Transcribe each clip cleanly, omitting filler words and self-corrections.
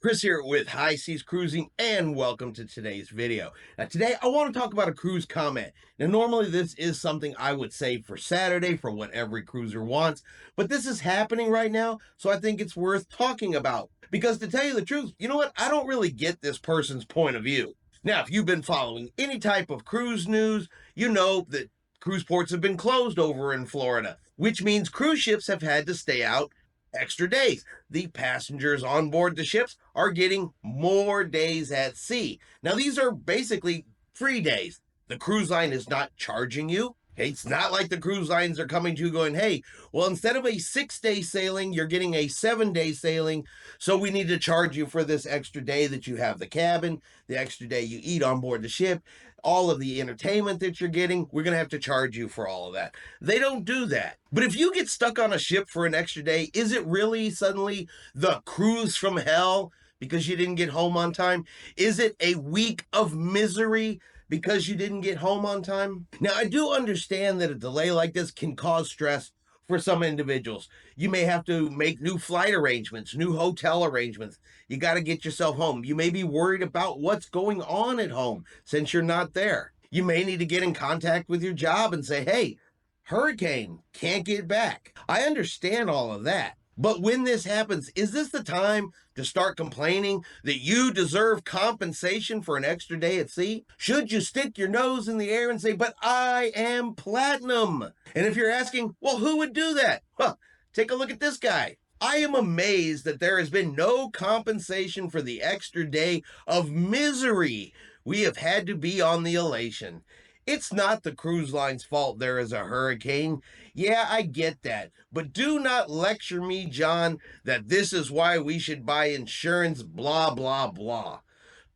Chris here with High Seas Cruising, and welcome to today's video. Now today I want to talk about a cruise comment. Now normally this is something I would save for Saturday for what every cruiser wants, but this is happening right now, so I think it's worth talking about. Because to tell you the truth, you know what? I don't really get this person's point of view. Now, if you've been following any type of cruise news, you know that cruise ports have been closed over in Florida, which means cruise ships have had to stay out extra days. The passengers on board the ships are getting more days at sea. Now, these are basically free days. The cruise line is not charging you. Okay, it's not like the cruise lines are coming to you going, hey, well, instead of a 6-day sailing, you're getting a 7-day sailing, so we need to charge you for this extra day that you have the cabin, the extra day you eat on board the ship, all of the entertainment that you're getting, we're going to have to charge you for all of that. They don't do that. But if you get stuck on a ship for an extra day, is it really suddenly the cruise from hell because you didn't get home on time? Is it a week of misery because you didn't get home on time? Now, I do understand that a delay like this can cause stress for some individuals. You may have to make new flight arrangements, new hotel arrangements. You got to get yourself home. You may be worried about what's going on at home since you're not there. You may need to get in contact with your job and say, hey, hurricane, can't get back. I understand all of that. But when this happens, is this the time to start complaining that you deserve compensation for an extra day at sea? Should you stick your nose in the air and say, but I am platinum? And if you're asking, well, who would do that? Well, take a look at this guy. I am amazed that there has been no compensation for the extra day of misery we have had to be on the Elation. It's not the cruise line's fault there is a hurricane. Yeah, I get that. But do not lecture me, John, that this is why we should buy insurance, blah, blah, blah.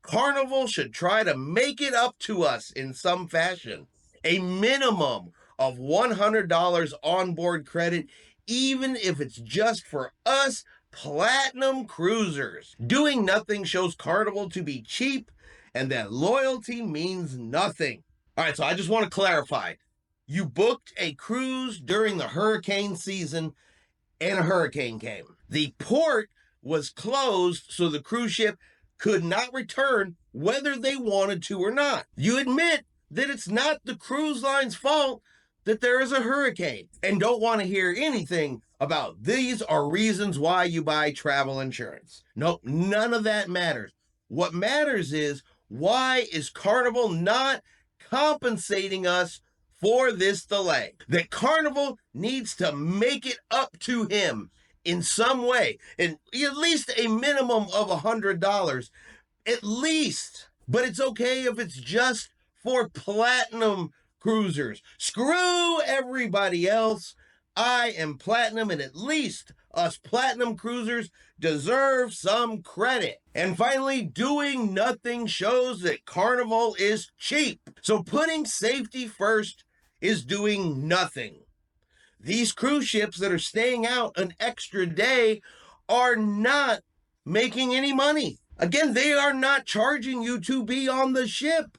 Carnival should try to make it up to us in some fashion. A minimum of $100 onboard credit, even if it's just for us platinum cruisers. Doing nothing shows Carnival to be cheap and that loyalty means nothing. All right, so I just want to clarify. You booked a cruise during the hurricane season and a hurricane came. The port was closed, so the cruise ship could not return whether they wanted to or not. You admit that it's not the cruise line's fault that there is a hurricane and don't want to hear anything about these are reasons why you buy travel insurance. Nope, none of that matters. What matters is, why is Carnival not compensating us for this delay? That Carnival needs to make it up to him in some way, and at least a minimum of $100, at least. But it's okay if it's just for platinum cruisers. Screw everybody else. I am platinum, and at least us platinum cruisers deserve some credit. And finally, doing nothing shows that Carnival is cheap. So putting safety first is doing nothing. These cruise ships that are staying out an extra day are not making any money. Again, they are not charging you to be on the ship.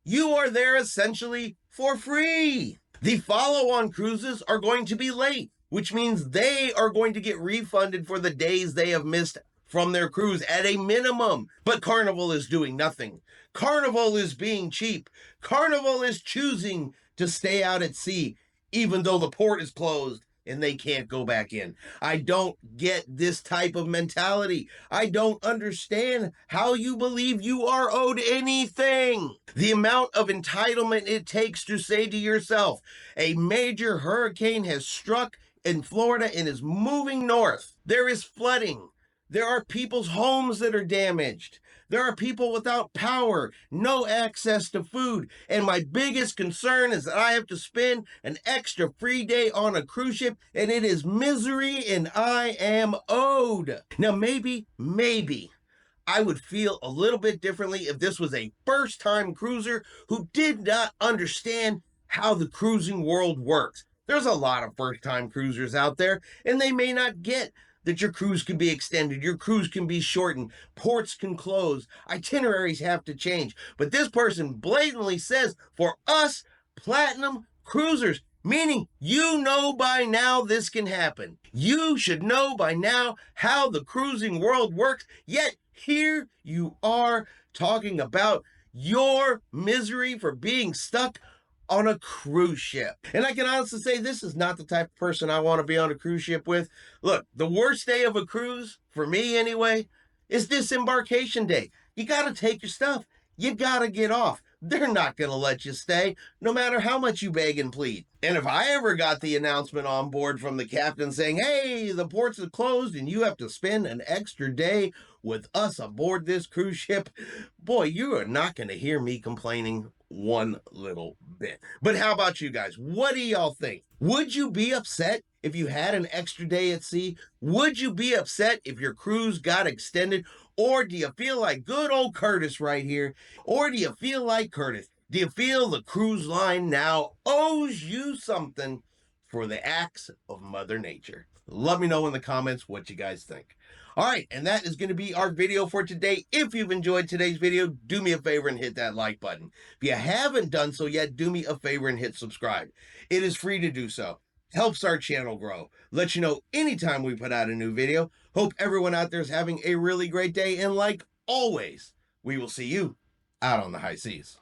You are there essentially for free. The follow-on cruises are going to be late, which means they are going to get refunded for the days they have missed from their cruise at a minimum. But Carnival is doing nothing. Carnival is being cheap. Carnival is choosing to stay out at sea, even though the port is closed and they can't go back in. I don't get this type of mentality. I don't understand how you believe you are owed anything. The amount of entitlement it takes to say to yourself, a major hurricane has struck in Florida and is moving north. There is flooding. There are people's homes that are damaged. There are people without power, no access to food. And my biggest concern is that I have to spend an extra free day on a cruise ship, and it is misery, and I am owed. Now, maybe I would feel a little bit differently if this was a first-time cruiser who did not understand how the cruising world works. There's a lot of first-time cruisers out there, and they may not get that your cruise can be extended, your cruise can be shortened, ports can close, itineraries have to change. But this person blatantly says, for us platinum cruisers, Meaning, you know by now this can happen. You should know by now how the cruising world works, yet here you are talking about your misery for being stuck on a cruise ship. And I can honestly say this is not the type of person I want to be on a cruise ship with. Look, the worst day of a cruise, for me anyway, is disembarkation day. You got to take your stuff. You got to get off. They're not going to let you stay, no matter how much you beg and plead. And if I ever got the announcement on board from the captain saying, hey, the ports are closed and you have to spend an extra day with us aboard this cruise ship, boy, you are not going to hear me complaining one little bit. But how about you guys? What do y'all think? Would you be upset if you had an extra day at sea? Would you be upset if your cruise got extended? Or do you feel like good old Curtis right here? Or do you feel like Curtis? Do you feel the cruise line now owes you something for the acts of Mother Nature? Let me know in the comments what you guys think. All right, and that is going to be our video for today. If you've enjoyed today's video, do me a favor and hit that like button. If you haven't done so yet, do me a favor and hit subscribe. It is free to do so. Helps our channel grow. Let you know anytime we put out a new video. Hope everyone out there is having a really great day. And like always, we will see you out on the high seas.